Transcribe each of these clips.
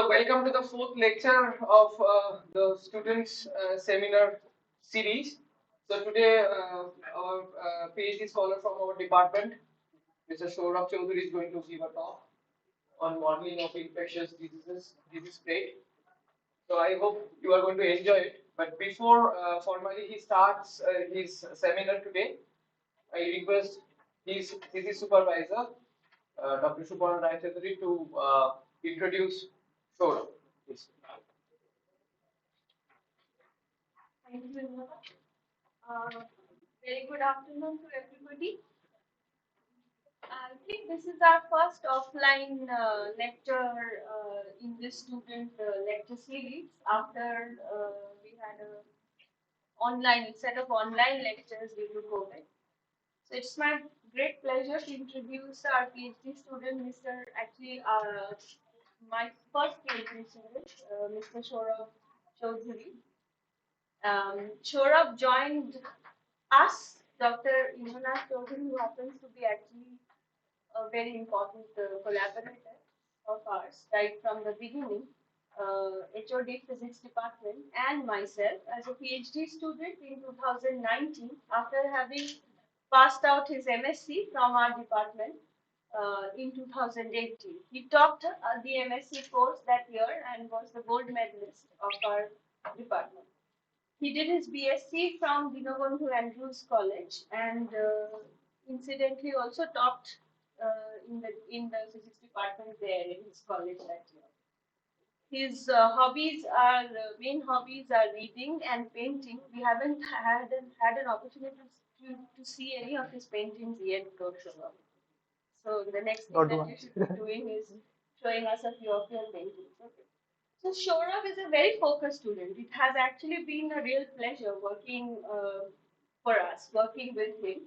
So welcome to the fourth lecture of the students seminar series. So today our PhD scholar from our department, Mr. Sourav Chowdhury, is going to give a talk on modeling of infectious disease spread. So I hope you are going to enjoy it. But before formally he starts his seminar today, I request his supervisor, Dr. Suparna Chowdhury, to introduce Sourav. Please. Thank you very much. Very good afternoon to everybody. I think this is our first offline lecture in this student lecture series after we had a online set of online lectures due to COVID. So it's my great pleasure to introduce our PhD student, my first PhD student, Mr. Sourav Chowdhury. Sourav joined us, Dr. Infectious, who happens to be actually a very important collaborator of ours right from the beginning, HOD Physics Department, and myself as a PhD student in 2019 after having passed out his MSc from our department in 2018. He topped the MSc course that year and was the gold medalist of our department. He did his BSc from Dinobandhu Andrews College and incidentally also topped in the physics department there in his college that year. His main hobbies are reading and painting. We haven't had an opportunity to see any of his paintings yet, Sourav. So the next thing that you should be doing is showing us a few of your paintings. Okay. So Sourav is a very focused student. It has actually been a real pleasure working working with him.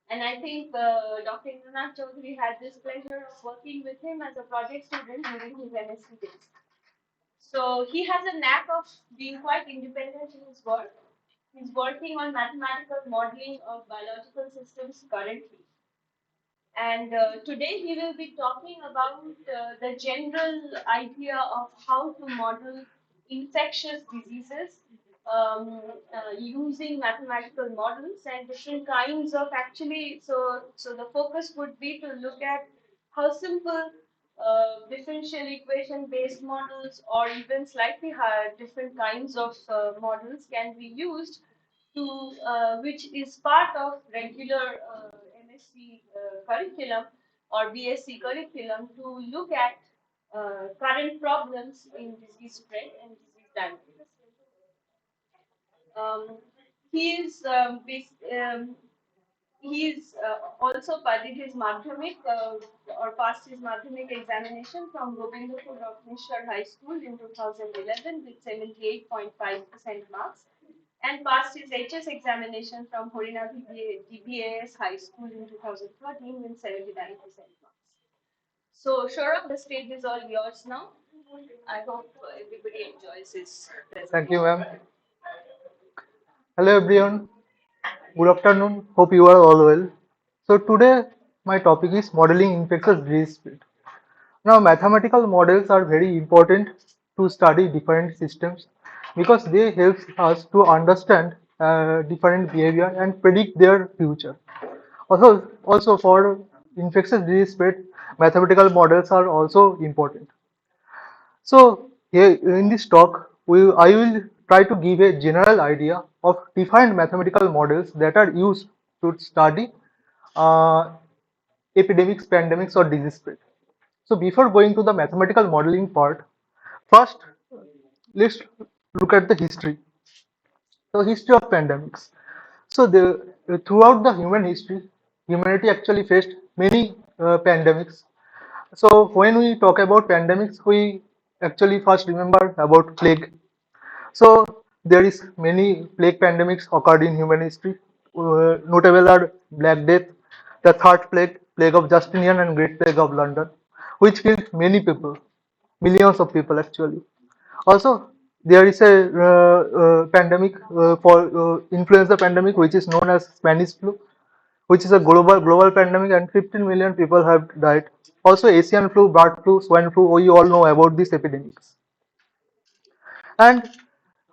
And I think Dr. Infectious Chowdhury had this pleasure of working with him as a project student during his MSc days. So he has a knack of being quite independent in his work. He's working on mathematical modeling of biological systems currently. And today he will be talking about the general idea of how to model infectious diseases using mathematical models and different kinds of so the focus would be to look at how simple differential equation based models or even slightly higher different kinds of models can be used to which is part of regular MSc curriculum or BSc curriculum to look at current problems in disease spread and disease dynamics. He is He's also did his madhyamik or passed his madhyamik examination from Gobindapur Ratneshwar High School in 2011 with 78.5% marks and passed his HS examination from Horina DBAS High School in 2013 with 79% marks. So, Sourav, the stage is all yours now. I hope everybody enjoys this presentation. Thank you, ma'am. Hello, everyone. Good afternoon. Hope you are all well. So today my topic is modeling infectious disease spread. Now, mathematical models are very important to study different systems because they help us to understand different behavior and predict their future. Also for infectious disease spread, mathematical models are also important. So here in this talk, I will try to give a general idea of different mathematical models that are used to study uh, epidemics, pandemics, or disease spread. So before going to the mathematical modeling part, first let's look at the history. So history of pandemics. So throughout the human history, humanity actually faced many pandemics. So when we talk about pandemics, we actually first remember about plague. So there is many plague pandemics occurred in human history. Notable are Black Death, the third plague, plague of Justinian, and Great Plague of London, which killed many people, millions of people actually. Also, there is a pandemic for influenza pandemic, which is known as Spanish flu, which is a global pandemic, and 15 million people have died. Also, Asian flu, bird flu, swine flu. We all know about these epidemics, and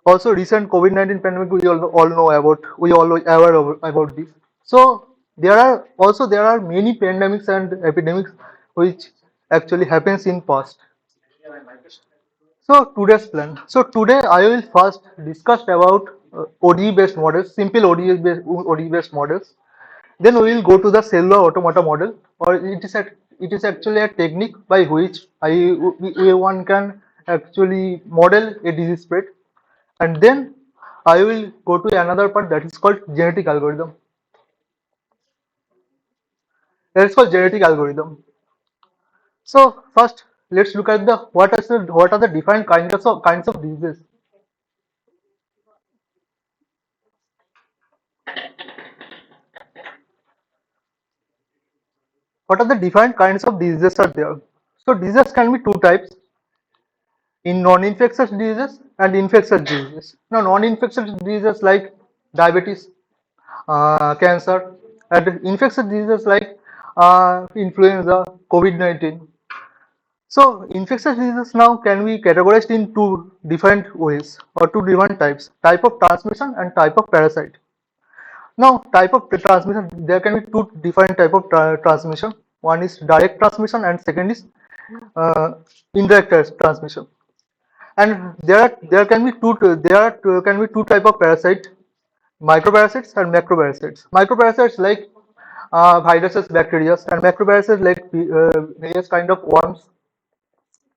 also recent COVID-19 pandemic. We all know about. We all aware about this. So there are many pandemics and epidemics which actually happens in past. So today's plan. So today I will first discuss about ODE based models, simple ODE based models. Then we will go to the cellular automata model, or it is actually a technique by which one can actually model a disease spread. And then I will go to another part that is called genetic algorithm. That is called genetic algorithm. So first, let's look at the what are the different kinds of diseases. What are the different kinds of diseases are there? So diseases can be two types: in non-infectious diseases and infectious diseases. Now, non-infectious diseases like diabetes, cancer, and infectious diseases like influenza, COVID-19. So, infectious diseases now can be categorized in two different ways or two different types: type of transmission and type of parasite. Now, type of transmission, there can be two different type of transmission. One is direct transmission and second is uh, indirect transmission. And there can be two type of parasite: microparasites and macroparasites. Microparasites like viruses, bacteria, and macroparasites like various kind of worms,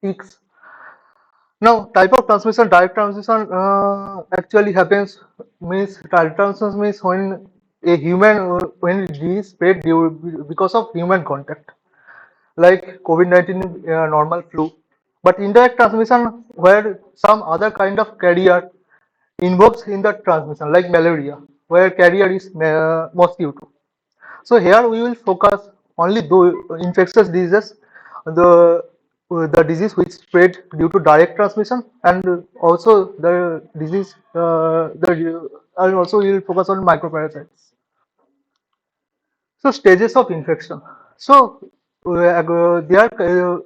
ticks. Now, type of transmission, direct transmission actually happens means direct transmission means when a human when disease spread because of human contact, like COVID-19, normal flu. But indirect transmission, where some other kind of carrier involves in the transmission, like malaria, where carrier is mosquito. So here we will focus only the infectious diseases, the disease which spread due to direct transmission, and also the disease and also we will focus on microparasites. So stages of infection. So they are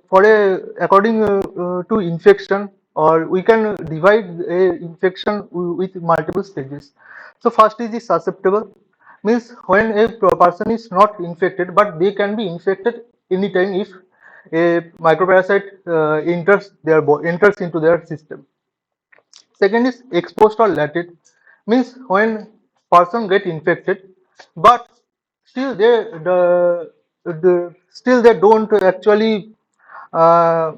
for a according to infection, or we can divide a infection with multiple stages. So first is the susceptible, means when a person is not infected, but they can be infected anytime if a microparasite enters into their system. Second is exposed or latent, means when person get infected, but still still they don't actually uh,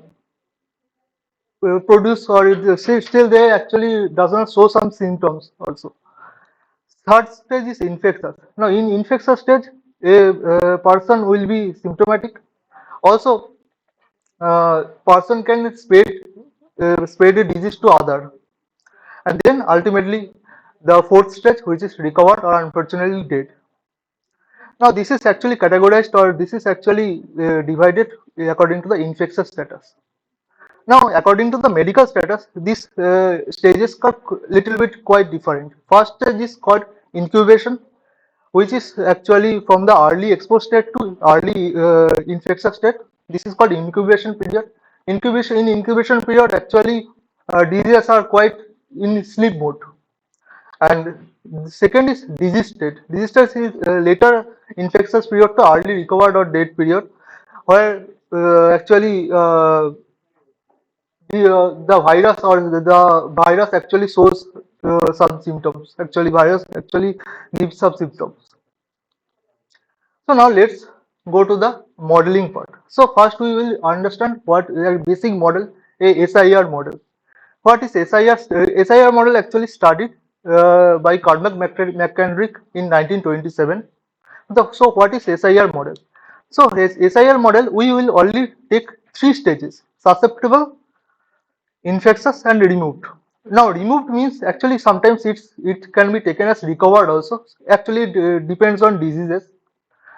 produce, or still they actually does not show some symptoms also. Third stage is infectious. Now in infectious stage, a person will be symptomatic. Also, person can spread a disease to other, and then ultimately the fourth stage, which is recovered or unfortunately dead. Now this is actually categorized, or this is actually divided according to the infectious status. Now according to the medical status, these stages are little bit quite different. First stage is called incubation, which is actually from the early exposed state to early infectious state. This is called incubation period. Incubation period, actually diseases are quite in sleep mode. And the second is disease state. Disease state is later infectious period to early recovered or dead period, where actually the virus or the virus actually shows some symptoms. Actually, virus actually gives some symptoms. So now let's go to the modeling part. So first we will understand what a basic model, a SIR model. What is SIR? SIR model actually studied by Cormac McKendrick in 1927. So what is SIR model? So SIR model, we will only take three stages: susceptible, infectious, and removed. Now removed means actually sometimes it can be taken as recovered also. Actually it depends on diseases.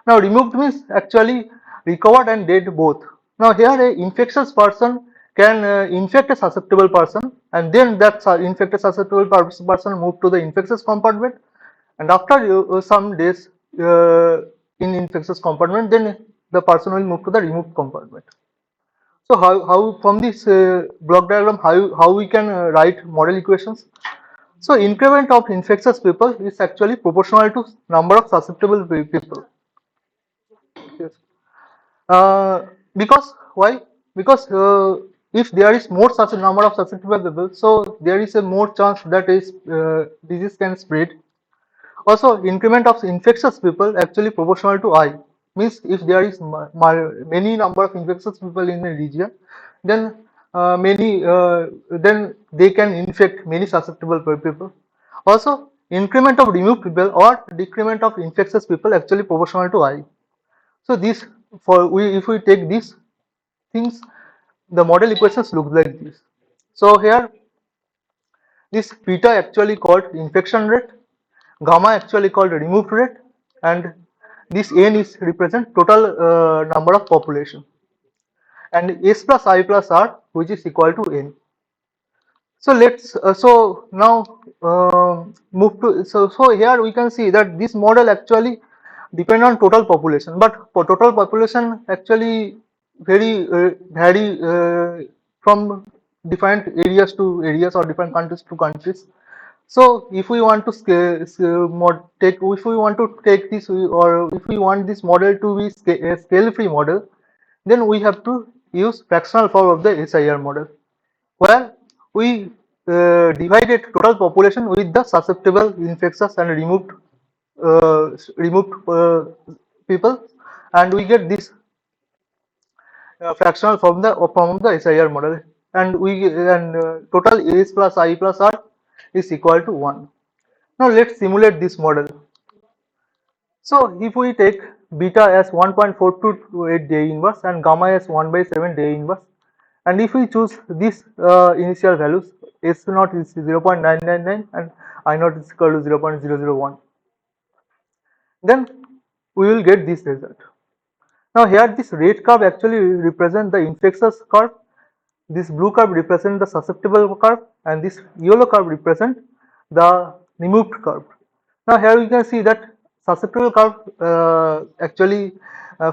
Now removed means actually recovered and dead both. Now here a infectious person can infect a susceptible person, and then that infected susceptible person move to the infectious compartment, and after some days in infectious compartment, then the person will move to the removed compartment. So how from this block diagram how we can write model equations? So increment of infectious people is actually proportional to number of susceptible people. Yes. Because why? Because if there is more such a number of susceptible people, so there is a more chance that is disease can spread. Also, increment of infectious people actually proportional to I. Means if there is many number of infectious people in a region, then then they can infect many susceptible people. Also, increment of removed people or decrement of infectious people actually proportional to I. So this for we if we take these things, the model equations look like this. So here this beta actually called infection rate, gamma actually called removed rate, and this n is represent total number of population, and s plus I plus r which is equal to n. So let's so now move to so here we can see that this model actually depend on total population, but for total population actually vary from different areas to areas or different countries to countries. So if we want to if we want to take this or if we want this model to be a scale free model, then we have to use fractional form of the SEIR model, where we divided total population with the susceptible, infectious, and removed people, and we get this fractional from the SEIR model, and total S plus I plus R is equal to 1. Now let's simulate this model. So if we take beta as 1.4228 day inverse and gamma as 1 by 7 day inverse, and if we choose these initial values, S naught is 0.999 and I naught is equal to 0.001, then we will get this result. Now here this red curve actually represents the infectious curve, this blue curve represents the susceptible curve, and this yellow curve represents the removed curve. Now here you can see that susceptible curve actually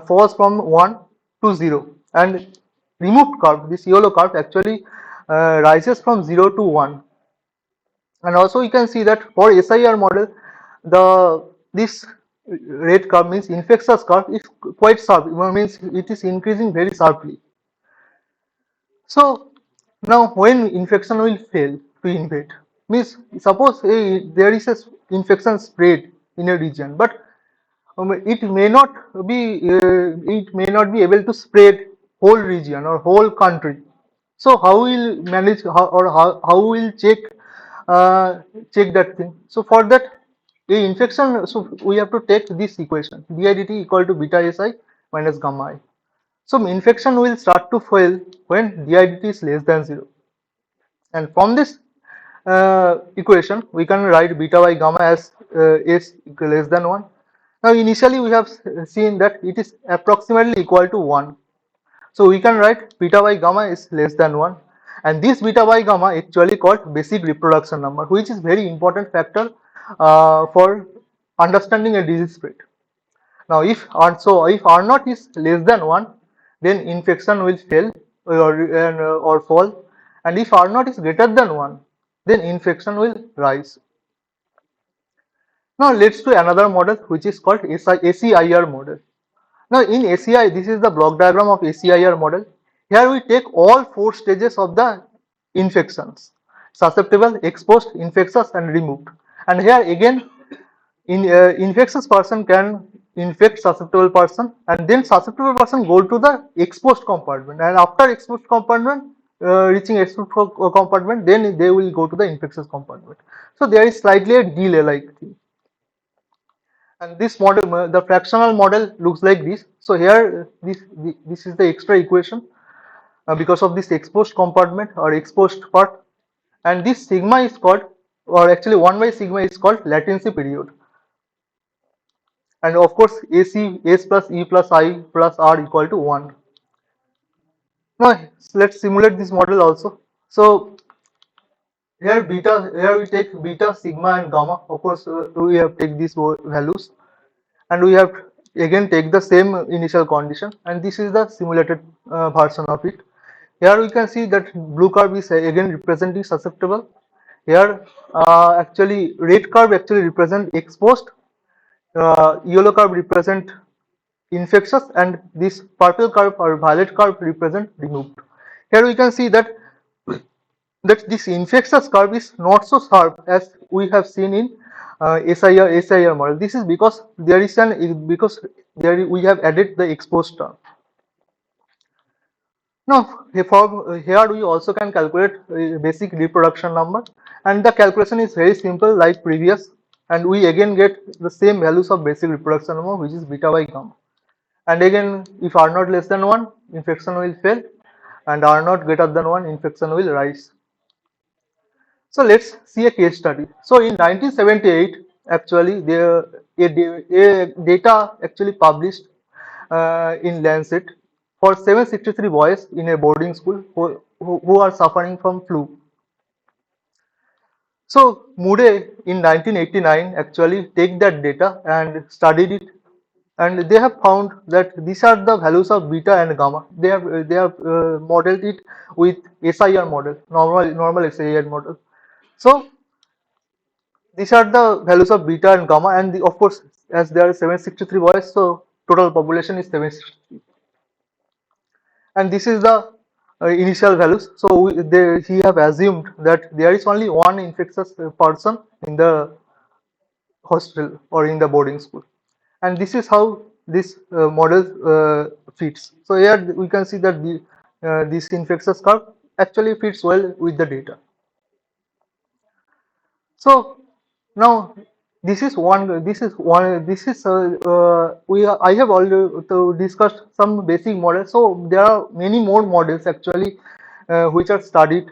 falls from 1 to 0, and removed curve, this yellow curve actually rises from 0 to 1. And also you can see that for SEIR model, the this red curve means infectious curve is quite sharp, means it is increasing very sharply. So now when infection will fail to invade, means suppose there is a infection spread in a region, but it may not be able to spread whole region or whole country. So how will manage how will check that thing? So for that a infection, so we have to take this equation didt equal to beta si minus gamma I. So infection will start to fail when didt is less than 0, and from this equation we can write beta by gamma as s less than 1. Now initially we have seen that it is approximately equal to 1, so we can write beta by gamma is less than 1, and this beta by gamma actually called basic reproduction number, which is very important factor for understanding a disease spread. Now if R naught is less than 1, then infection will fail or fall, and if R naught is greater than 1, then infection will rise. Now let's do another model which is called SEIR model. Now in SEI, this is the block diagram of SEIR model. Here we take all 4 stages of the infections: susceptible, exposed, infectious, and removed. And here again, infectious person can infect susceptible person, and then susceptible person go to the exposed compartment, and after exposed compartment, reaching exposed compartment, then they will go to the infectious compartment. So there is slightly a delay like thing. And this model, the fractional model looks like this. So here this is the extra equation because of this exposed compartment or exposed part, and this sigma is called, or actually 1 by sigma is called latency period, and of course S plus E plus I plus R equal to 1. Now let's simulate this model also. So here we take beta, sigma, and gamma. Of course we have take these values, and we have again take the same initial condition, and this is the simulated version of it. Here we can see that blue curve is again representing susceptible. Here actually red curve actually represent exposed, yellow curve represent infectious, and this purple curve or violet curve represent removed. Here we can see that this infectious curve is not so sharp as we have seen in SEIR model. This is because there is an because there we have added the exposed term. Now, here we also can calculate basic reproduction number, and the calculation is very simple like previous, and we again get the same values of basic reproduction number, which is beta by gamma. And again, if R naught less than 1, infection will fail, and R naught greater than 1, infection will rise. So let's see a case study. So in 1978, actually, a data actually published in Lancet for 763 boys in a boarding school who are suffering from flu. So Moody in 1989 actually take that data and studied it, and they have found that these are the values of beta and gamma. They have modeled it with SEIR model, normal SEIR model. So these are the values of beta and gamma, and of course, as there are 763 boys, so total population is 763, and this is the initial values. So he have assumed that there is only one infectious person in the hostel or in the boarding school, and this is how this model fits. So here we can see that this infectious curve actually fits well with the data. So now this is I have already discussed some basic models. So there are many more models actually which are studied.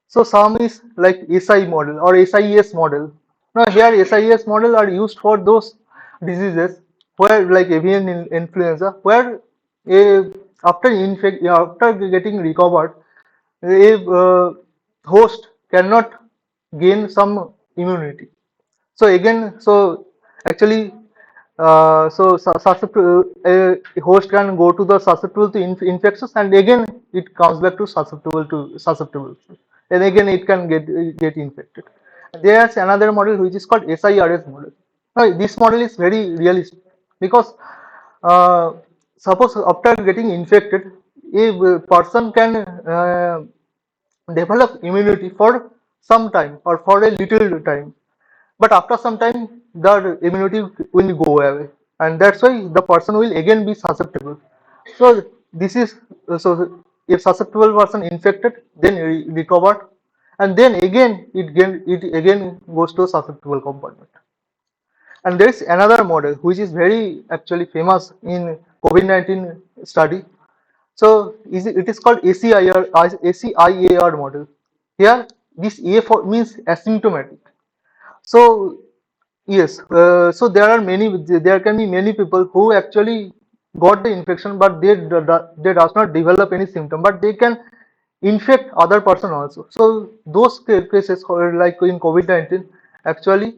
So some is like SI model or SIS model. Now here SIS model are used for those diseases where like avian influenza, where a, after getting recovered, a host cannot gain some immunity. So again, so actually, a host can go to the susceptible to infectious, and again it comes back to susceptible, and again it can get infected. There's another model which is called SIRS model. Now, this model is very realistic because uh, suppose after getting infected, a person can develop immunity for some time or for a little time, but after some time the immunity will go away, and that's why the person will again be susceptible. So this is so if susceptible person infected, then recovered, and then again it again goes to susceptible compartment. And there is another model which is very actually famous in COVID-19 study. So it is called ACIAR model. Here this A for means asymptomatic. So yes, so there can be many people who actually got the infection, but they does not develop any symptom, but they can infect other person also. So those cases like in COVID-19, actually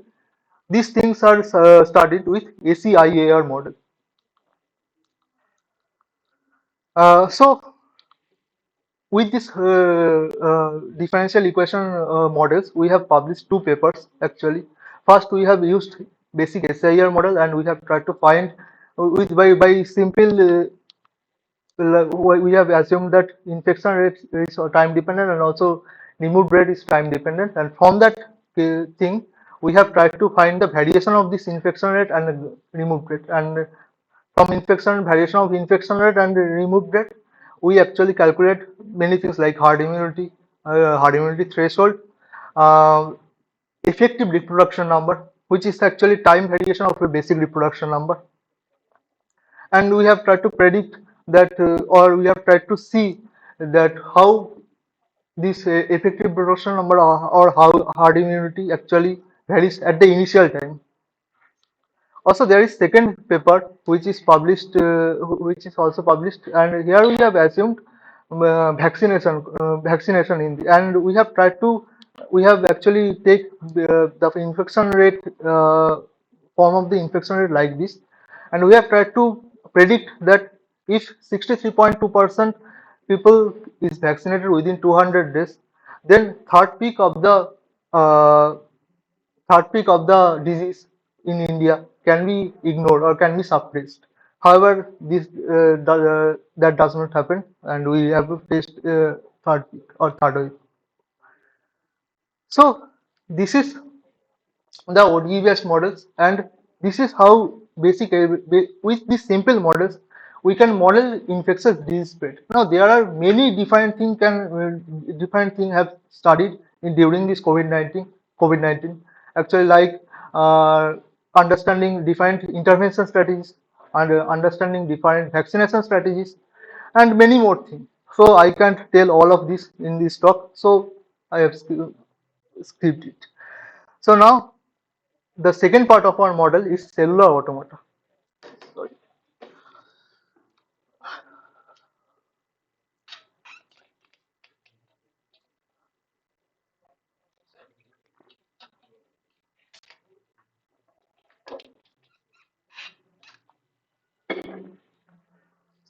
these things are studied with ACIAR model. So with this differential equation models, we have published two papers actually. First, we have used basic SEIR model, and we have tried to find with by simple we have assumed that infection rate is time dependent, and also removed rate is time dependent, and from that thing we have tried to find the variation of this infection rate and removed rate, and from variation of infection rate and removed rate, we actually calculate many things like herd immunity threshold, uh, effective reproduction number, which is actually time variation of a basic reproduction number, and we have tried to predict that or we have tried to see that how this effective reproduction number or how herd immunity actually varies at the initial time. Also, there is second paper which is published, which is also published, and here we have assumed vaccination in and we have actually take the infection rate form of the infection rate like this, and we have tried to predict that if 63.2% people is vaccinated within 200 days, then uh, third peak of the disease in India can be ignored or can be suppressed. However, that does not happen, and we have faced third peak or third wave. So this is the ODE-based models, and this is how with these simple models we can model infectious disease spread. Now there are many different thing have studied in during this COVID-19 actually, like uh, understanding different intervention strategies and understanding different vaccination strategies and many more things. So I can't tell all of this in this talk, so I have skipped it. So now the second part of our model is cellular automata. Sorry.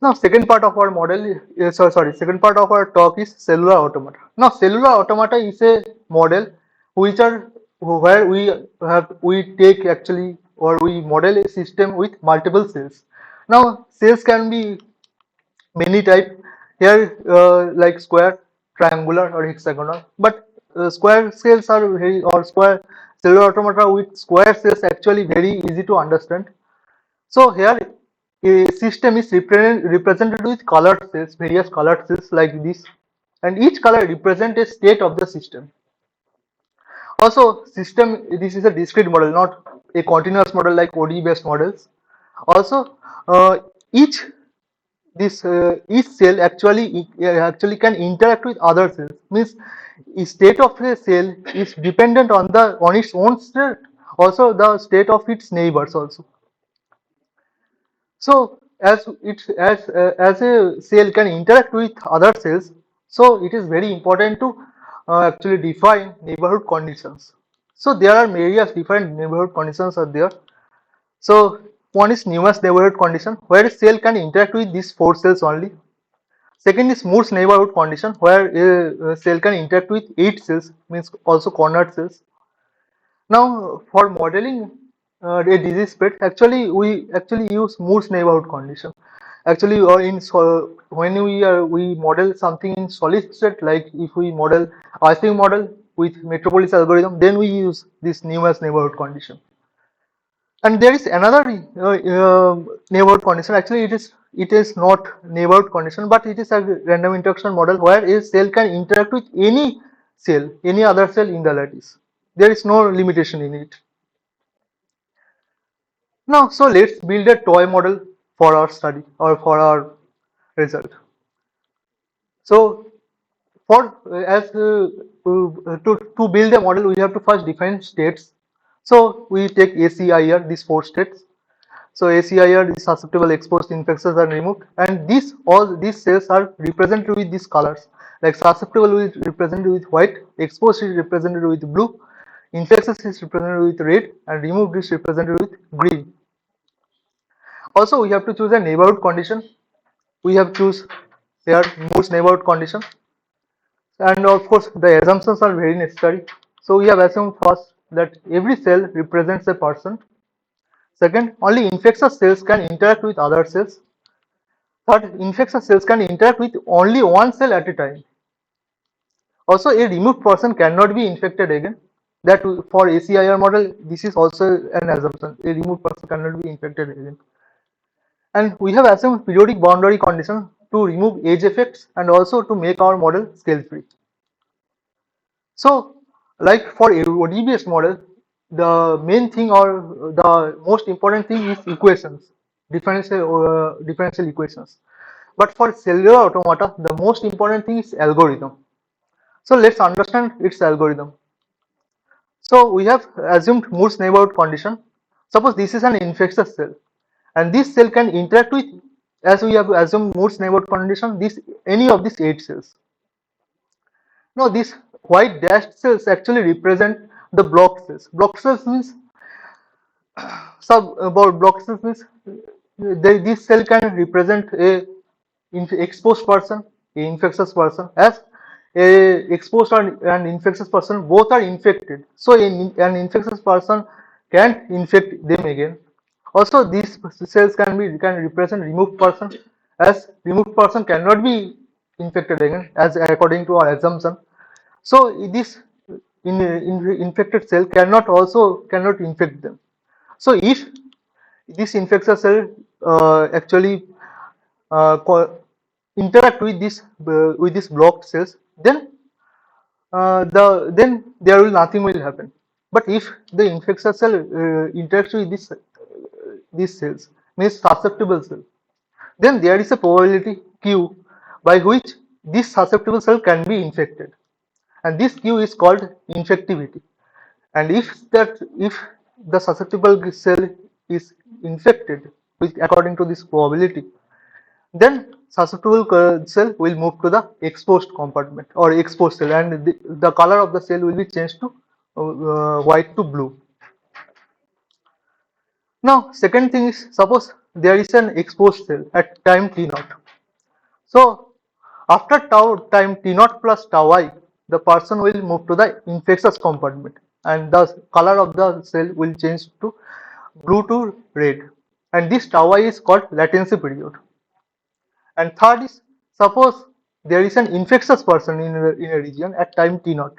Now, second part of our model, second part of our talk is cellular automata. Now, cellular automata is a model which are where we take actually or we model a system with multiple cells. Now, cells can be many type here, like square, triangular, or hexagonal. But square cells are very or square cellular automata with square cells actually very easy to understand. So here a system is represented with colored cells, various colored cells like this, and each color represents a state of the system. Also, system this is a discrete model, not a continuous model like ODE based models. Also, each each cell actually can interact with other cells. Means, the state of a cell is dependent on its own state, also the state of its neighbors also. So as a cell can interact with other cells, so it is very important to actually define neighborhood conditions. So there are various different neighborhood conditions are there. So one is Newman's neighborhood condition, where a cell can interact with these four cells only. Second is Moore's neighborhood condition, where a cell can interact with 8 cells, means also cornered cells. Now, for modeling a disease spread, actually we actually use Moore's neighborhood condition. Actually, or when we model something in solid state, like if we model Ising model with Metropolis algorithm, then we use this Newman's neighborhood condition. And there is another neighborhood condition. Actually, it is not neighborhood condition, but it is a random interaction model where a cell can interact with any other cell in the lattice. There is no limitation in it. Now, so let's build a toy model for our study or for our result. So, for as to build a model, we have to first define states. So we take SEIR, these 4 states. So SEIR is susceptible, exposed, infectious, and removed, and all these cells are represented with these colors. Like susceptible is represented with white, exposed is represented with blue, infectious is represented with red, and removed is represented with green. Also, we have to choose a neighborhood condition. We have choose here Moore's neighborhood condition, and of course the assumptions are very necessary. So we have assumed first that every cell represents a person. Second, only infectious cells can interact with other cells. Third, infectious cells can interact with only one cell at a time. Also, a removed person cannot be infected again. That for ACIR model, this is also an assumption. A removed person cannot be infected again. And we have assumed periodic boundary condition to remove edge effects and also to make our model scale free. So, like for a ODE-based model, the main thing or the most important thing is equations, differential equations. But for cellular automata, the most important thing is algorithm. So let's understand its algorithm. So we have assumed Moore's neighborhood condition. Suppose this is an infectious cell, and this cell can interact with, as we have assumed Moore's neighborhood condition, any of these 8 cells. Now these white dashed cells actually represent Block cells means block cells means this cell can represent a exposed person, a infectious person, as a exposed and infectious person both are infected. So an infectious person can't infect them again. Also, these cells can represent removed person, as removed person cannot be infected again, as according to our assumption. So this infected cell cannot infect them. So if this infectious cell actually interact with this blocked cells, then there will nothing will happen. But if the infectious cell interacts with these cells, means susceptible cell, then there is a probability q by which this susceptible cell can be infected, and this q is called infectivity. And if the susceptible cell is infected with according to this probability, then susceptible cell will move to the exposed compartment or exposed cell, and the color of the cell will be changed to white to blue. Now, second thing is, suppose there is an exposed cell at time t naught. So after time t naught plus tau I, the person will move to the infectious compartment, and the color of the cell will change to blue to red, and this tau I is called latency period. And third is, suppose there is an infectious person in a region at time t naught.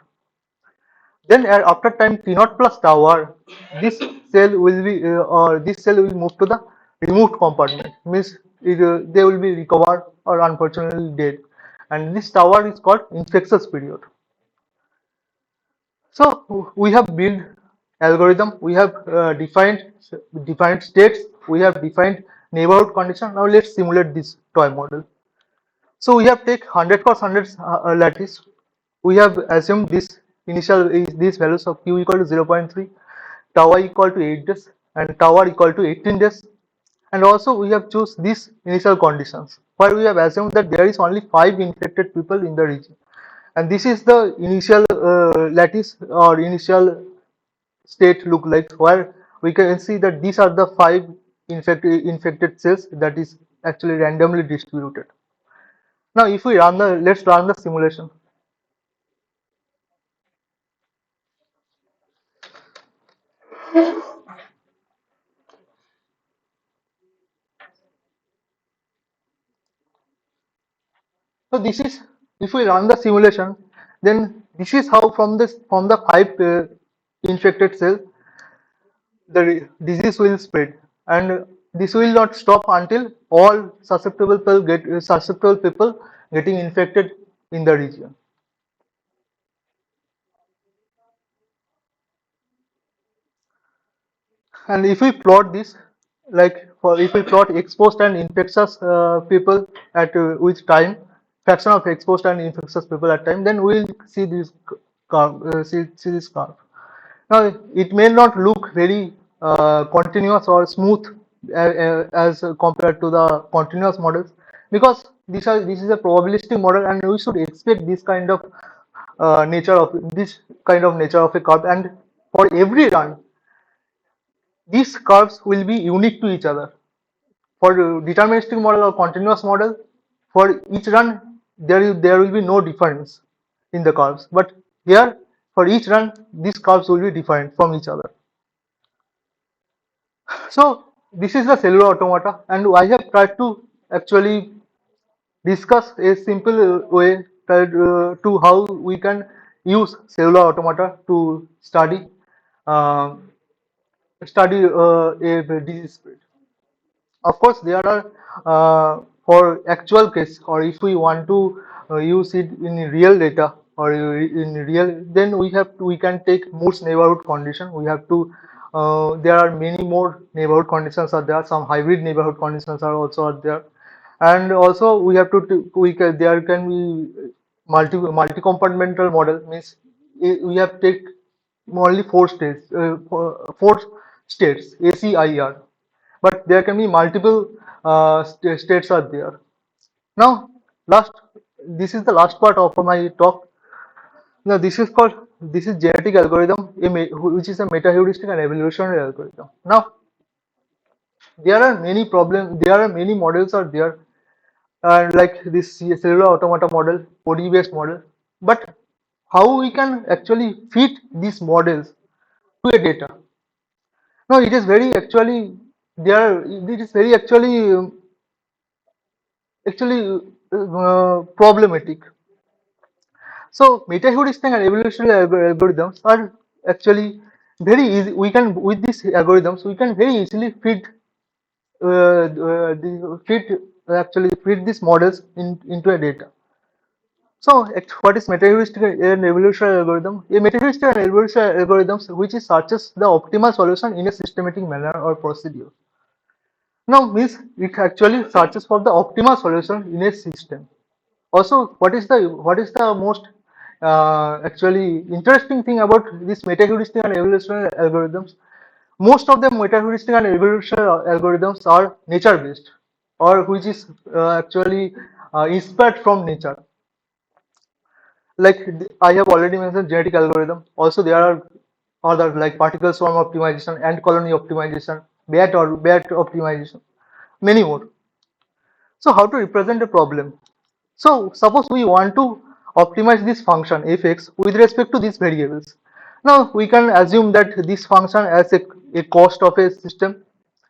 Then after time t naught plus tau r, this this cell will move to the removed compartment. Means they will be recovered or unfortunately dead, and this tau r is called infectious period. So we have built algorithm. We have defined states. We have defined neighborhood condition. Now let's simulate this toy model. So we have take 100 cross 100 lattice. We have assumed this initial is these values of q equal to 0.3, tau I equal to 8 days, and tau r equal to 18 days. And also we have choose these initial conditions where we have assumed that there is only 5 infected people in the region. And this is the initial lattice or initial state look like, where we can see that these are the 5 infected cells that is actually randomly distributed. Now if we let's run the simulation. So this is, if we run the simulation, then this is how from the 5 infected cell the disease will spread, and this will not stop until all susceptible people getting infected in the region. And if we plot this, like for if we plot exposed and infectious people at with time, fraction of exposed and infectious people at time, then we will see this curve. See this curve. Now it may not look very continuous or smooth as compared to the continuous models, because this is a probabilistic model, and we should expect this kind of nature of a curve, and for every run these curves will be unique to each other. For deterministic model or continuous model, for each run there will be no difference in the curves. But here, for each run, these curves will be different from each other. So this is the cellular automata, and I have tried to actually discuss a simple way to how we can use cellular automata to uh, study a disease spread. Of course, there are for actual case, or if we want to use it in real data or in real, then we can take Moore's neighborhood condition. We have to there are many more neighborhood conditions are there. Some hybrid neighborhood conditions are also are there, and also we have to there can be multi compartmental model, means we have take only 4 states, 4 states SEIR, but there can be multiple states are there. Now, last this is the last part of my talk. Now, this is genetic algorithm, which is a meta-heuristic and evolutionary algorithm. Now, there are many problems. There are many models are there, like this cellular automata model, ODE based model. But how we can actually fit these models to a data? No, it is very actually there. It is very actually problematic. So meta-heuristic and evolutionary algorithms are actually very easy. We can with these algorithms we can very easily fit these models into a data. So what is meta-heuristic and evolutionary algorithm? A meta-heuristic and evolutionary algorithms which is searches the optimal solution in a systematic manner or procedure. Now means it actually searches for the optimal solution in a system. Also, what is the most actually interesting thing about this meta-heuristic and evolutionary algorithms? Most of the meta-heuristic and evolutionary algorithms are nature-based, or which is actually inspired from nature. Like I have already mentioned genetic algorithm. Also, there are other like particle swarm optimization, ant colony optimization, bat optimization, many more. So, how to represent a problem? So suppose we want to optimize this function fx with respect to these variables. Now we can assume that this function as a cost of a system,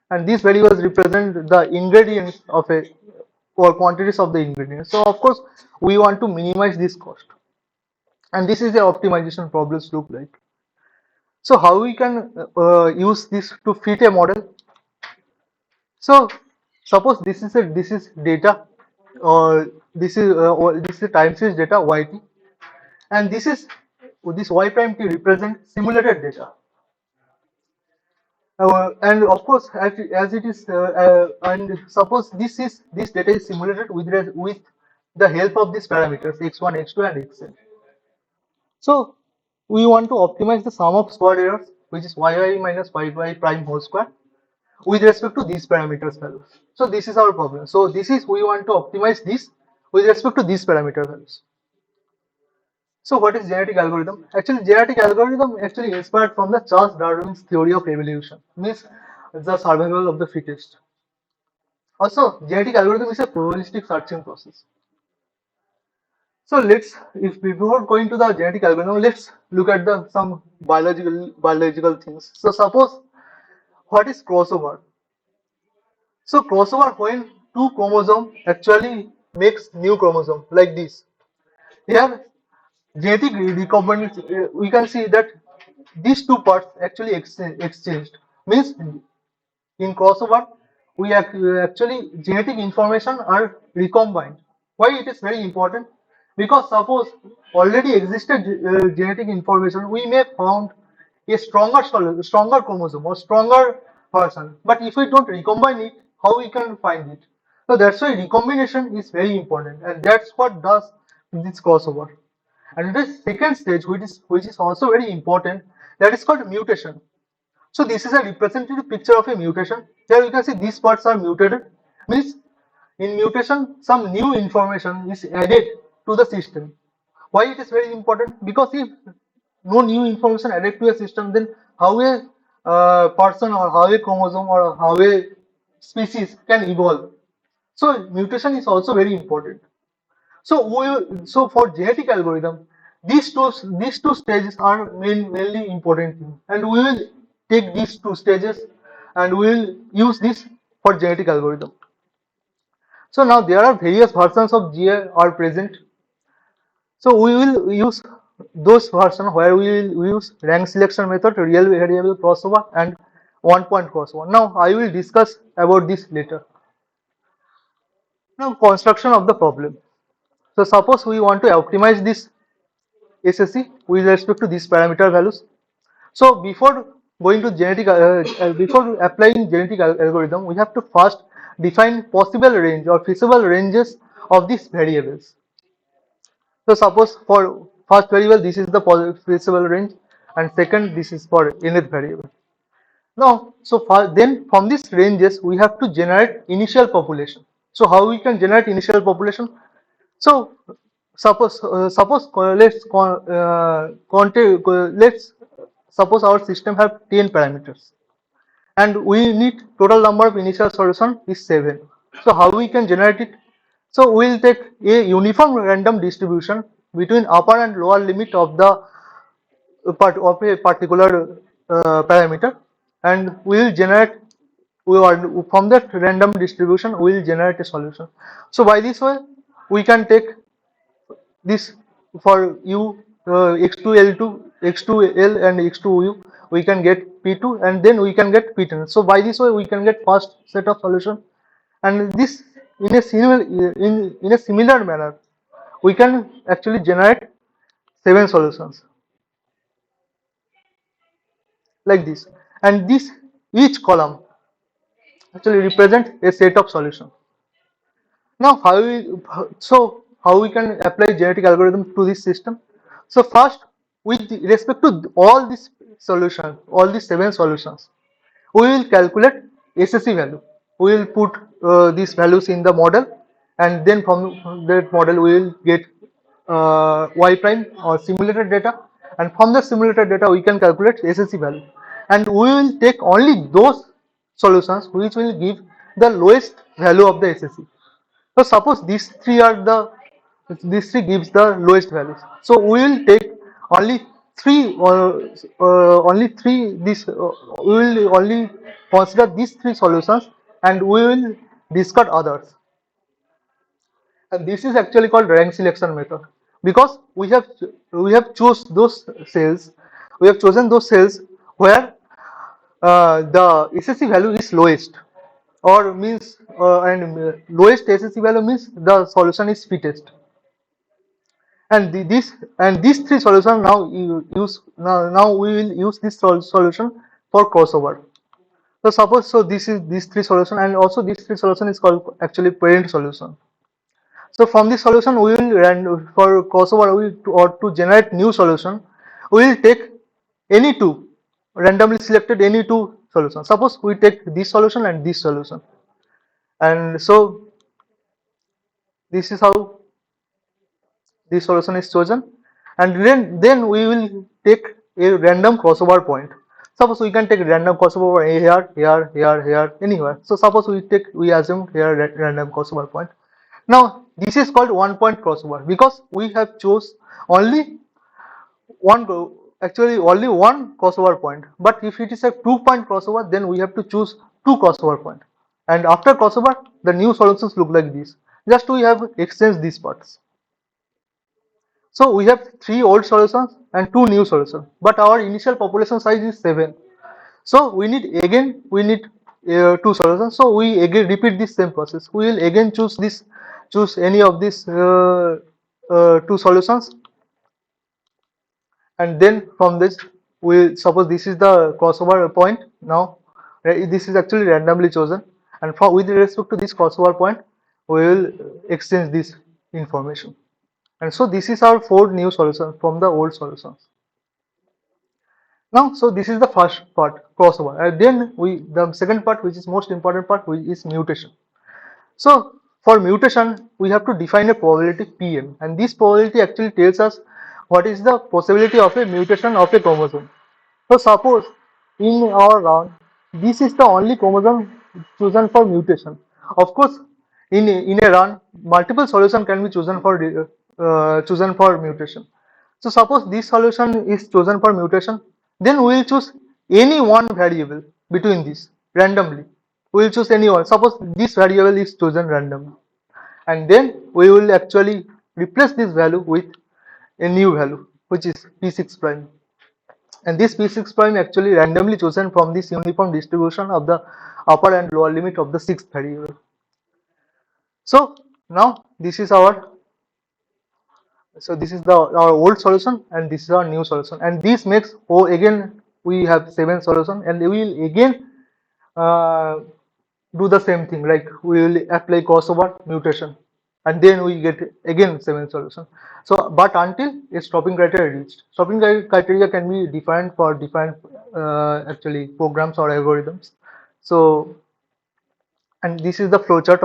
and these variables represent the ingredients of a or quantities of the ingredients. So of course we want to minimize this cost, and this is the optimization problems look like. So how we can use this to fit a model? So suppose this is data, or this is time series data yt, and this y prime t represent simulated data. And of course, as it is, and suppose this data is simulated with the help of these parameters x1, x2, and xn. So we want to optimize the sum of squared errors, which is yi minus y prime whole square, with respect to these parameters values. So this is our problem. So this is we want to optimize this with respect to these parameter values. So what is genetic algorithm? Actually, genetic algorithm actually inspired from the Charles Darwin's theory of evolution, means the survival of the fittest. Also, genetic algorithm is a probabilistic searching process. So if before going to the genetic algorithm, let's look at the some biological things. So suppose what is crossover? So crossover when two chromosome actually makes new chromosome like this. Here genetic recombinant, we can see that these two parts actually exchanged. Means in crossover, actually genetic information are recombined. Why it is very important? Because suppose already existed genetic information, we may found a stronger chromosome or stronger person. But if we don't recombine it, how we can find it? So that's why recombination is very important, and that's what does this crossover. And the second stage, which is also very important, that is called mutation. So this is a representative picture of a mutation. Here you can see these parts are mutated. Means in mutation, some new information is added to the system. Why it is very important? Because if no new information added to a system, then how a person or how a chromosome or how a species can evolve. So mutation is also very important. So for genetic algorithm, these two stages are mainly important thing, and we will take these two stages and we will use this for genetic algorithm. So now there are various versions of GA are present. So we will use those versions where we will use rank selection method, real variable crossover, and one point crossover. Now I will discuss about this later. Now construction of the problem. So suppose we want to optimize this SSE with respect to these parameter values. So before applying genetic algorithm, we have to first define possible range or feasible ranges of these variables. So suppose for first variable this is the feasible range, and second this is for nth variable. Now, then from these ranges we have to generate initial population. So how we can generate initial population? So let's suppose our system have 10 parameters. and we need total number of initial solution is 7. So how we can generate it? So we will take a uniform random distribution between upper and lower limit of the part of a particular parameter, and we will generate, we are from that random distribution we will generate a solution. So by this way we can take this for u x2 l2 x2l and x2u, we can get p2 and then we can get p10. So by this way we can get first set of solution, and this in a similar manner we can actually generate 7 solutions like this, and this each column actually represent a set of solution. Now how we can apply genetic algorithm to this system? So first, with respect to all these solutions, all these 7 solutions, we will calculate SSE value. We will put these values in the model, and then from that model we will get y prime or simulated data, and from the simulated data we can calculate SSE value, and we will take only those solutions which will give the lowest value of the SSE. So suppose these three gives the lowest values. So we will take only three or only three. We will only consider these 3 solutions, and we will discard others. And this is actually called rank selection method, because we have chosen those cells where the SSE value is lowest, or means lowest SSE value means the solution is fittest. And these 3 solutions now we will use this solution for crossover. So suppose, so this is these 3 solution, and also this 3 solution is called actually parent solution. So from this solution we will run for crossover, or to generate new solution we will take any two, randomly selected any 2 solutions. Suppose we take this solution and this solution, and so this is how this solution is chosen, and then we will take a random crossover point. Suppose we can take random crossover here, anywhere. So suppose we assume here random crossover point. Now this is called one point crossover, because we have chose only actually only one crossover point. But if it is a 2-point crossover, then we have to choose 2 crossover point, and after crossover the new solutions look like this. Just we have exchanged these parts. So we have 3 old solutions and 2 new solutions, but our initial population size is 7. So we need 2 solutions. So we again repeat this same process. We will again choose any of these 2 solutions, and then from this we suppose this is the crossover point. Now this is actually randomly chosen, and with respect to this crossover point we will exchange this information. And so this is our 4 new solutions from the old solutions. Now, so this is the first part, crossover, and then the second part, which is most important part, which is mutation. So for mutation we have to define a probability Pm, and this probability actually tells us what is the possibility of a mutation of a chromosome. So suppose in our round this is the only chromosome chosen for mutation. Of course, in a run multiple solution can be chosen for mutation. So suppose this solution is chosen for mutation, then we will choose any one variable between these randomly. We will choose any one. Suppose this variable is chosen randomly, and then we will actually replace this value with a new value, which is p6 prime. And this p6 prime actually randomly chosen from this uniform distribution of the upper and lower limit of the 6th variable. So now this is our old solution, and this is our new solution, and this makes, again we have 7 solution, and we will again uh, do the same thing, like we will apply crossover mutation, and then we get again 7 solution. So but until a stopping criteria reached. Stopping criteria can be defined for different actually programs or algorithms. So, and this is the flowchart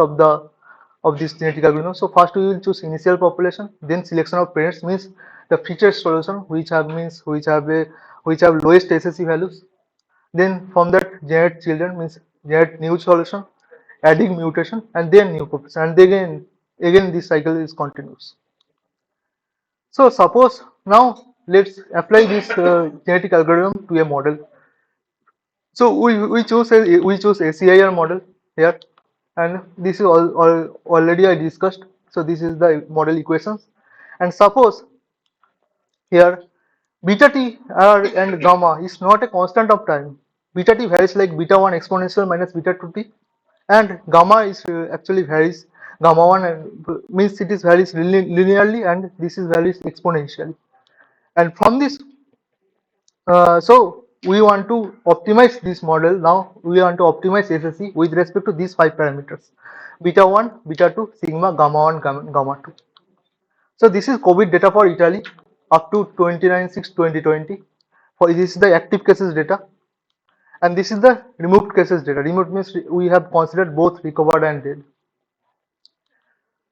of this genetic algorithm. So first we will choose initial population, then selection of parents, means the featured solution which have lowest SSE values, Then from that generate children means generate new solution, adding mutation and then new population, and again this cycle is continuous. So suppose now let's apply this genetic algorithm to a model. So we choose a SEIR model here, and this is all already I discussed. So this is the model equations, and suppose here beta t and gamma is not a constant of time. Beta t varies like beta 1 exponential minus beta 2 t, and gamma is actually varies gamma 1 and means it is varies linearly, and this is varies exponentially. And from this, so we want to optimize this model. Now we want to optimize SSE with respect to these 5 parameters: beta 1, beta 2, sigma, gamma 1, gamma 2. So this is COVID data for Italy up to 29/6/2020. For this is the active cases data, and this is the removed cases data. Removed means we have considered both recovered and dead.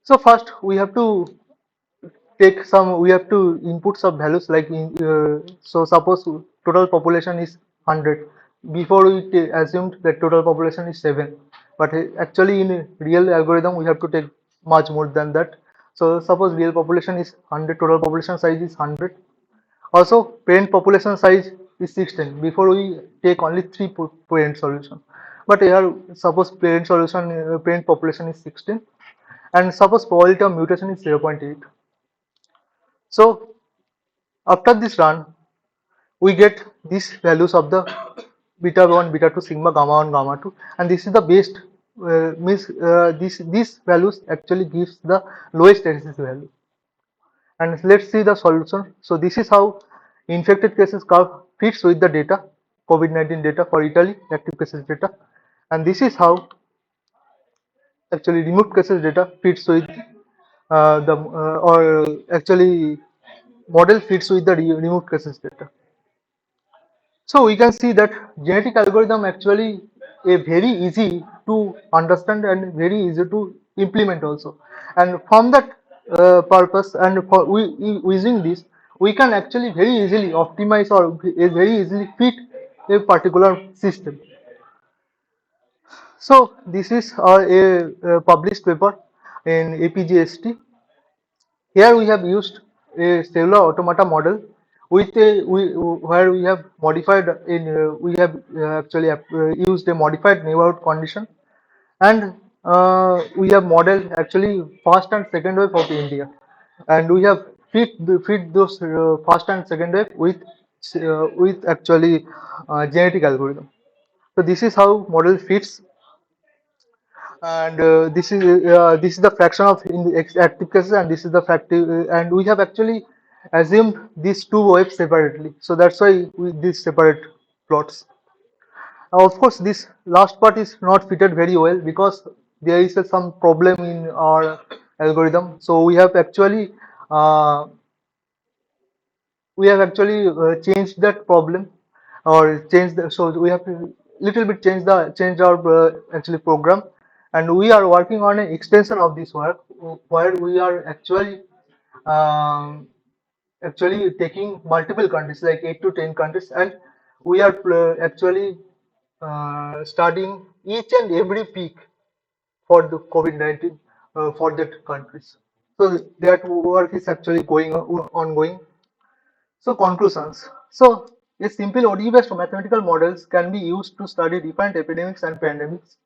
So first we have to we have to input some values like so suppose total population is 100. Before we assumed that total population is 7, but actually in a real algorithm we have to take much more than that. So suppose real population is 100, total population size is 100. Also parent population size is 16. Before we take only 3 parent solution, but here suppose parent population is 16, and suppose probability of mutation is 0.8. So after this run, we get these values of the beta 1, beta 2, sigma, gamma 1, gamma 2, and this is the best means these values actually gives the lowest statistics value. And let's see the solution. So this is how infected cases curve fits with the data, COVID-19 data for Italy, active cases data, and this is how actually removed cases data fits with the or actually model fits with the removed cases data. So we can see that genetic algorithm actually a very easy to understand and very easy to implement also. And from that purpose and for using this, we can actually very easily optimize or very easily fit a particular system. So this is a published paper in APGST. Here we have used a cellular automata model with where we have modified we have actually used a modified neighborhood condition, and we have modeled actually first and second wave of India, and we have fit those first and second wave with actually genetic algorithm. So this is how model fits, and this is the fraction of in the active cases, and this is the factive, and we have actually assumed these two waves separately, so that's why these separate plots. Of course this last part is not fitted very well because there is some problem in our algorithm, so uh, we have actually changed that problem, or changed the, so we have to little bit change our actually program, and we are working on an extension of this work where we are um, actually taking multiple countries like 8 to 10 countries, and we are actually studying each and every peak for the COVID-19 for that countries. So that work is actually ongoing. So conclusions. So a simple ODE-based mathematical models can be used to study different epidemics and pandemics,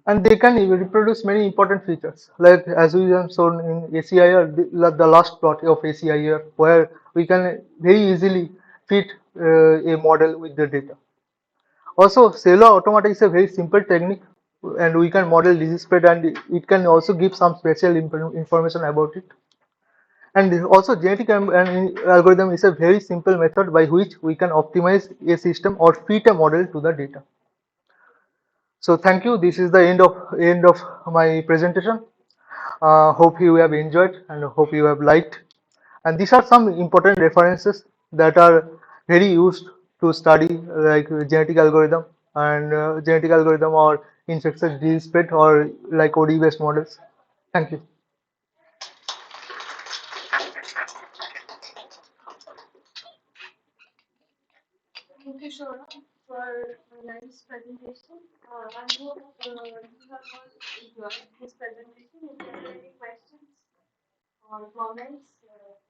and they can reproduce many important features. Like as we have shown in ACIR, the last plot of ACIR, where we can very easily fit a model with the data. Also, cellular automata is a very simple technique, and we can model disease spread, and it can also give some special information about it. And also genetic algorithm is a very simple method by which we can optimize a system or fit a model to the data. So thank you. This is the end of my presentation. Hope you have enjoyed and hope you have liked. And these are some important references that are very used to study like genetic algorithm and genetic algorithm or infectious disease spread or like ODE based models. Thank you. you, Shona, for a nice presentation. I hope you have all enjoyed this presentation. If there are any questions or comments,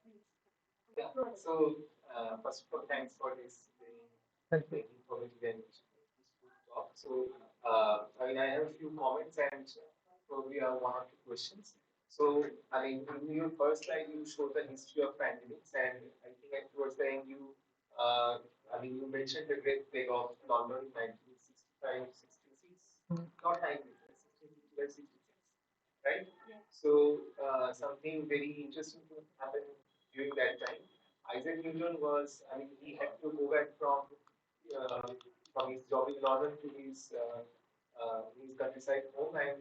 please. Yeah. So first of all, thanks for this very informative and useful talk. So I have a few comments and probably one or two questions. So in your first slide you showed the history of pandemics, and I think towards the end you you mentioned the Great Plague of London in 1965, 66, not 1966, right? Yes. So something very interesting happened during that time. Isaac Newton was, he had to go back from his job in London to his countryside home, and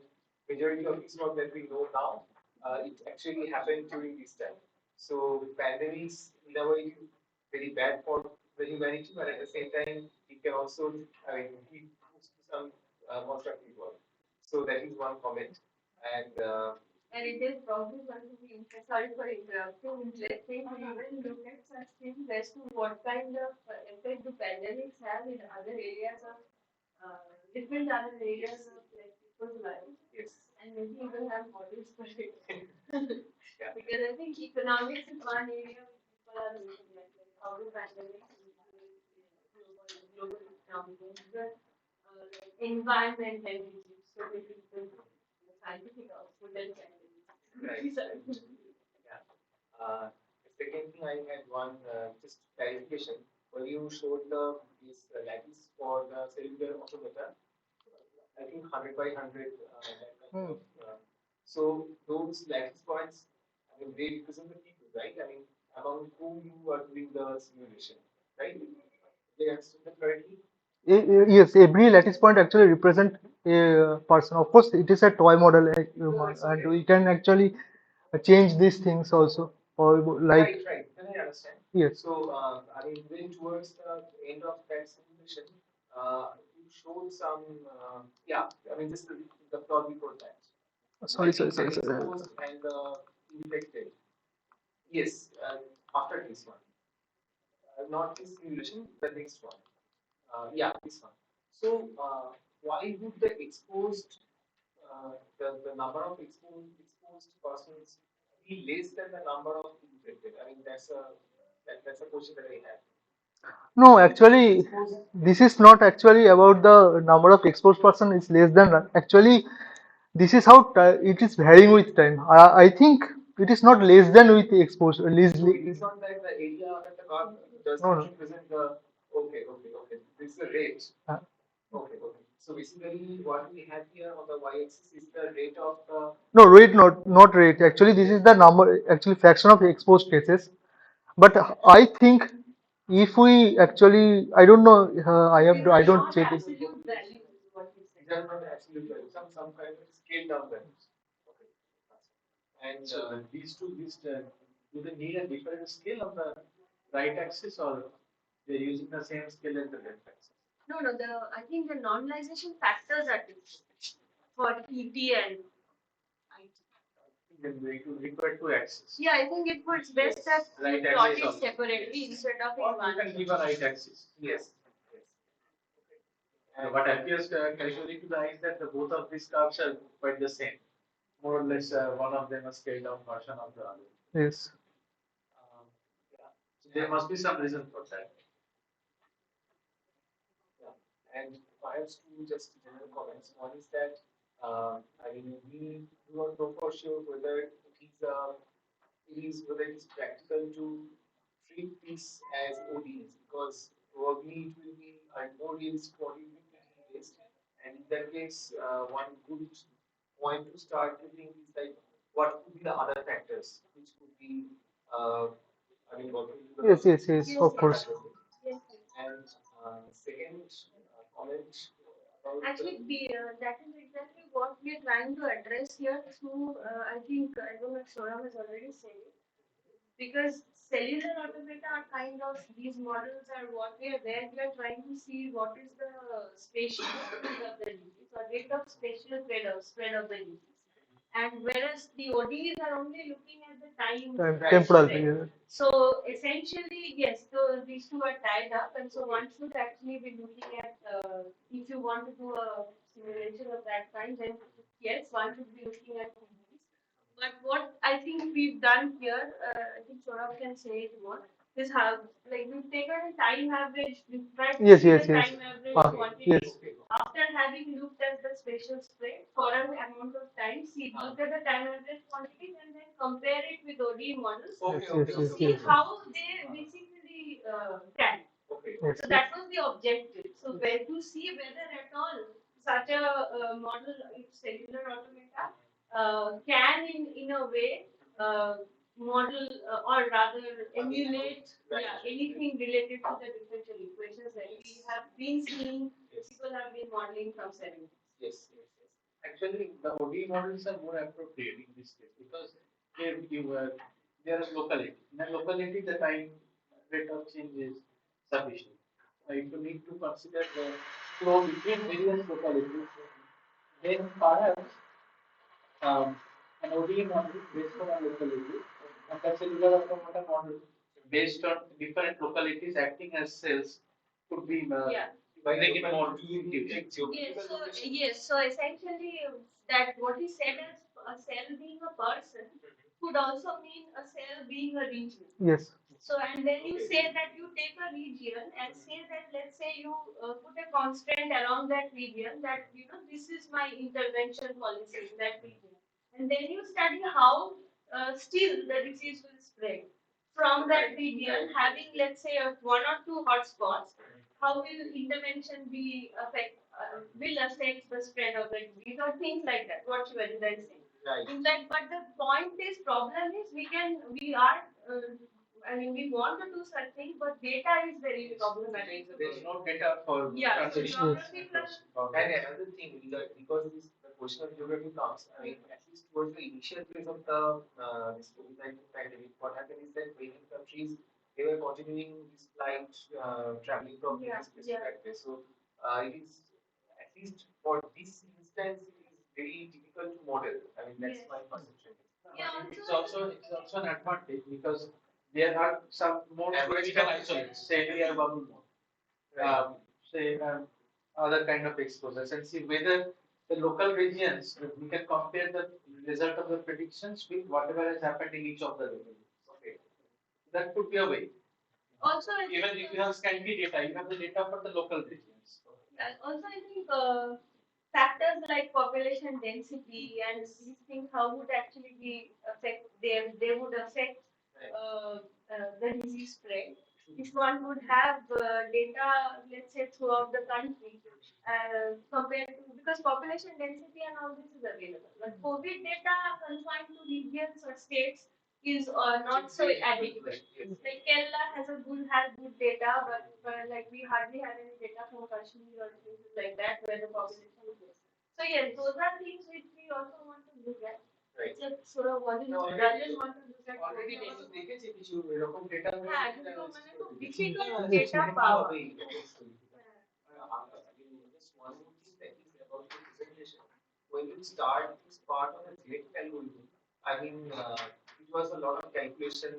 majority of his work that we know now, it actually happened during this time. So pandemics, in a way, very bad for the humanity, but at the same time, it can also, it boosts some constructive work. So that is one comment, and. And it is probably going to be, sorry for interrupting, interesting to even look at such things as to what kind of effect the pandemics have in other areas of, different other areas of like people's lives. Yes. And maybe even have models for it. Yeah. Because I think economics is one area which people are looking at, like how the pandemic is global economics, like environment and disease. So maybe the scientific output and Right. Yeah. The second thing, I had one just clarification. When you showed this lattice for the cellular automata, I think 100 by 100. So those lattice points, they represent the people, right? Among whom you are doing the simulation, right? Did I understand that correctly? Yes, every lattice point actually represent a person. Of course, it is a toy model, human, and we can actually change these things also, or like. Right. Then I understand. Yes. So, then towards the end of that simulation, you showed some, just the plot before that. Sorry, I sorry, think sorry, the sorry. exposed and the infected. Yes, after this one. Not this simulation, the next one. This one. So, why would the exposed, the number of exposed persons be less than the number of infected? That's a question that I have. No, actually, this is not actually about the number of exposed person is less than. Actually, this is how it is varying with time. I think it is not less than with the exposure. So it is not that the area under the curve does No, not no. represent the. Okay. This is the rate. Okay. So basically, what we have here on the y-axis is the rate of the. No, rate, not rate. Actually, this is the number, actually fraction of exposed cases. But I think if we actually, I don't know, I don't check it. Absolute value is what he said. These are not absolute values. Some kind of scaled down values. Okay. And do they need a different scale on the right axis, or they're using the same scale as the left axis? No. I think the normalization factors are different for ET and IT. Then we require two axes. Yeah, I think it would best that Right you plot axis it also. separately instead of in Or one. you can give a right axis. yes. And what appears casually to the eye is that both of these curves are quite the same. More or less, one of them a scaled down version of the other. Yes. So there must be some reason for that. Yeah. And I have two just general comments. One is that we do not know for sure whether whether it is practical to treat this as ODEs, because probably it will be more realistic for you based. And in that case, one good point to start to think is like what could be the other factors which could be what could be the Yes, of course. Yes. and second comment about Actually, that is exactly what we are trying to address here through, I think, I don't know if Sourav has already said it, because cellular automata are kind of, these models are what we are there, we are trying to see what is the spatial spread of the disease or rate of spatial spread of the disease. and whereas the ODEs are only looking at the time Temporal spread. period. So essentially, yes, so these two are tied up, and so one should actually be looking at if you want to do a simulation of that kind, then yes, one should be looking at these. But what I think we've done here, I think Sourav can say it more, is how like we've taken a time average, we've tried to Yes, see yes, the yes. time average quantity Yes. after having looked at the spatial spread for an amount of time, see look at the time average quantities and then compare it with ODE models to see how they basically can. Yes. So that was the objective. So where to see whether at all such a model, cellular automata, can in a way model or rather emulate anything related to the differential equations that we have been seeing. People have been modeling from 70s. Actually, the ODE models are more appropriate in this case because they are locality. In a locality, the time rate of change is sufficient. If you need to consider the flow between various localities, then perhaps an ODE model based on a locality and the cellular automata model based on different localities acting as cells could be make it more intuitive. Yes, so essentially that what he said as a cell being a person could also mean a cell being a region. Yes. So and then you say that you take a region and say that let's say you put a constraint along that region that this is my intervention policy in that region, and then you study how still the disease will spread from that region, having let's say one or two hotspots. How will intervention be will affect the spread of the disease or things like that? What you were then saying. In fact, but the point is, problem is we are. I mean, we want to do something, but data is very problematic. There is no data for transition. And another thing, because this the question of geography comes, I mean, at least towards the initial phase of the this COVID-19 pandemic, what happened is that many countries they were continuing this flight traveling from this place to that place. So it is at least for this instance, it is very difficult to model. I mean, that's my perception. It's also an advantage because there are some more we can isolate, say near bubble mode, say other kind of exposures, and see whether the local regions we can compare the result of the predictions with whatever has happened in each of the regions. Okay, that could be a way. Also, Even if you have scanty data, you have the data for the local regions. Also, I think factors like population density and these things, how would actually be affect them? They would affect the disease spread. If one would have data, let's say throughout the country, compared to because population density and all this is available, but COVID data confined to regions or states is not so adequate. Like Kerala has good data, but like we hardly have any data from Kashmir or places like that where the population is less. So yes, those are things which we also want to look at. Right. Just sort of what is Rajesh want to look at Already COVID data. দেখেছি কিছু এরকম data হ্যাঁ, কিন্তু মানে খুব difficult data পাওয়া। Just one more thing that is about the presentation. When you start this part of the great algorithm, I mean, it was a lot of calculation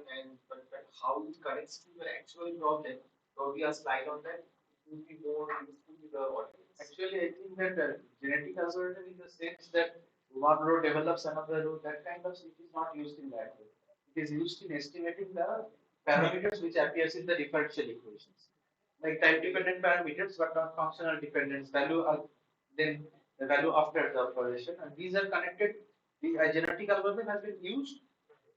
but how it connects to the actual problem, probably a slide on that would be more useful to the audience. Actually, I think that genetic algorithm in the sense that one row develops another row, that kind of it is not used in that way. It is used in estimating the parameters which appears in the differential equations, like time dependent parameters, but not functional dependence value, then the value after the operation, and these are connected. The genetic algorithm has been used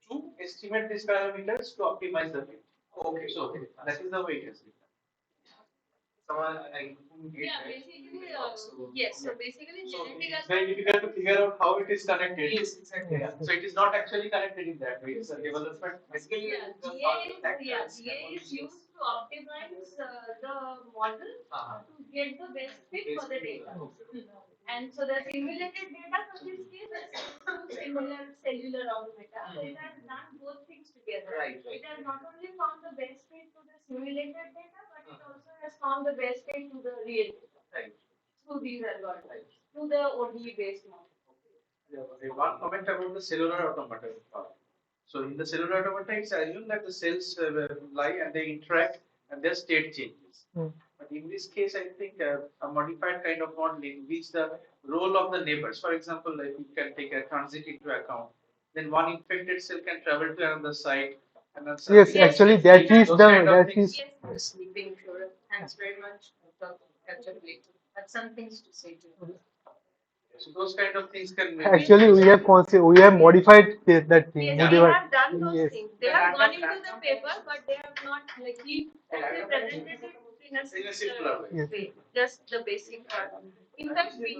to estimate these parameters to optimize the fit. Okay. So that is the way it is. Someone I couldn't get Yeah, that. basically, yes. So basically, genetic It's very difficult to figure out how it is connected. Yes, exactly. Yeah. So it is not actually connected in that way. It's a development. Basically, GA is used to optimize the model to get the best fit for the data. And so the simulated data for this case is two similar cellular automata. So it has done both things together. Right. It has not only found the best fit to the simulated data, but it also has found the best fit to the real data. Right. Through these algorithms, through the ODE based model. one comment about the cellular automata part. So in the cellular automata, it's assumed that the cells lie and they interact and their state changes. Mm. But in this case, I think a modified kind of model in which the role of the neighbors, for example, like you can take a transit into account, then one infected cell can travel to another site and then Yes, suddenly actually, sleep, that is those the kind of that things. is Yes, sleeping, Sourav. Thanks very much. I'll catch up later. Had some things to say to you. So those kind of things can maybe actually we have modified that thing. Yes, We they have have done those yes. things. They have gone into the paper, but they have not like he only presented it in a simpler Yes. way. Just the basic part. In fact, we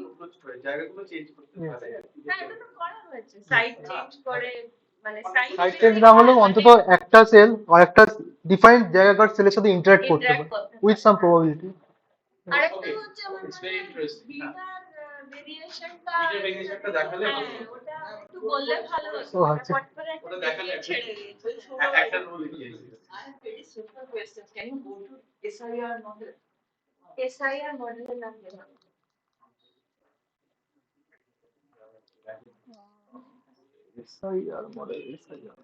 জায়গাগুলো change করতে Yes. পারে হ্যাঁ এটা তো করা হয়েছে side change করে মানে সাইড চেঞ্জ না হলেও অন্তত একটা সেল আর একটা ডিফাইন্ড জায়গাকার সেলের সাথে ইন্টারঅ্যাক্ট করতে ইন্টারঅ্যাক্ট পারে করতে উইথ সাম প্রবাবিলিটি আরেকটা হচ্ছে আমার It's মনে very হয় interesting. বিটার ভেরিয়েশনটা Beta variation টা দেখালে ভালো হ্যাঁ হতো। ওটা একটু বললে ভালো হতো ও, মানে আচ্ছা। পট করে একটা ওটা দেখালে দেখিয়ে ছেড়ে দিয়েছে একটা রোল লিখে I have very simple questions. Can you go to SIR model? SIR মডেলের নাম কি হবে SIR model SIR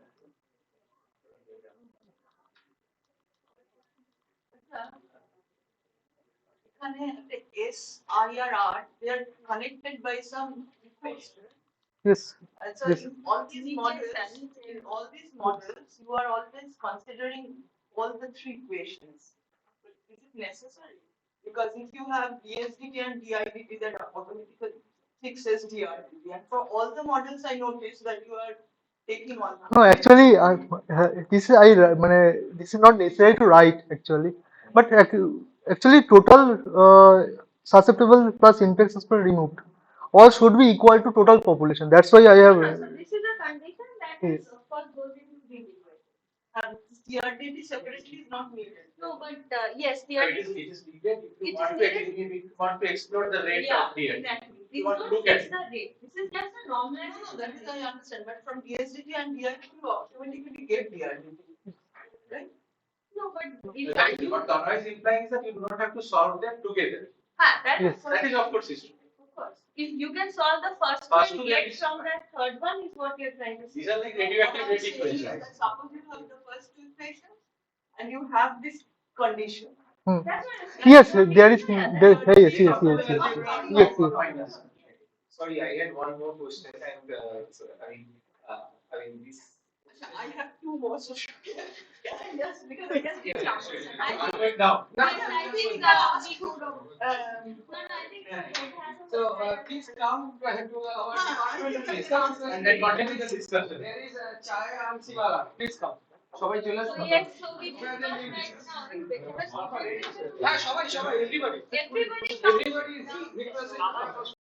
এখানে একটা SIR, they are connected by some equation. yes And so yes in all these models, you are always considering all the three equations. But is it necessary? Because if you have DSDT and DIDT, that automatically fixes DRDT. And for all the models, I noticed that you are taking on. no actually this is মানে this is not necessary to write actually but actually total susceptible plus infectious plus removed all should be equal to total population that's why I have so this is a condition that is of course goes into the equation And DRDT separately is not needed. no but yes the So it is needed if you needed. want to explore the rate Yeah, of DRT. exactly. You This want to is look not at fix the rate. This is just a No, normalization. that is I understand. But from DSDT and DRT, you automatically get DRDT. Right? No, but if Exactly. What Tanra is implying is that you do not have to solve them together. that Yes. That is of course is true. of course. If you can solve the first First one, two, get that is from fine. that third one is what you're trying to say. These are like What radioactive I'm rate saying is equations. that suppose you have the first two equations and you have this condition. That's what I'm saying. yes there is there, yes yes yes yes Yes, yes yes Sorry, I had one more question, and so, I mean, this. I have two more. So yes, because I can Yeah, jump. sure. I'm going down. Yes, I think No, we could. No, I think the head has a So please come to our department. Please come. And then continue the discussion. There is a chai and Siwala. Please come. সবাই চলে So আসুন। yes, so we discussed right now infectious. হ্যাঁ সবাই everybody Everybody everybody is requested.